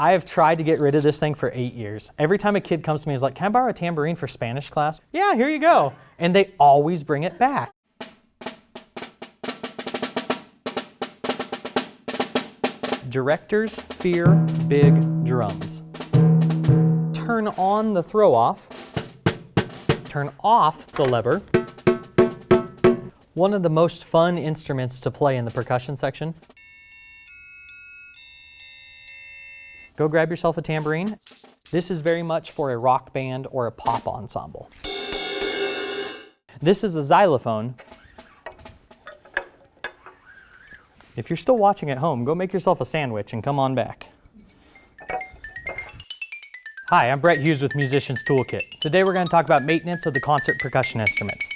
I have tried to get rid of this thing for 8 years. Every time a kid comes to me and is like, can I borrow a tambourine for Spanish class? Yeah, here you go. And they always bring it back. Directors fear big drums. Turn on the throw off. Turn off the lever. One of the most fun instruments to play in the percussion section. Go grab yourself a tambourine. This is very much for a rock band or a pop ensemble. This is a xylophone. If you're still watching at home, go make yourself a sandwich and come on back. Hi, I'm Brett Hughes with Musician's Toolkit. Today we're going to talk about maintenance of the concert percussion instruments.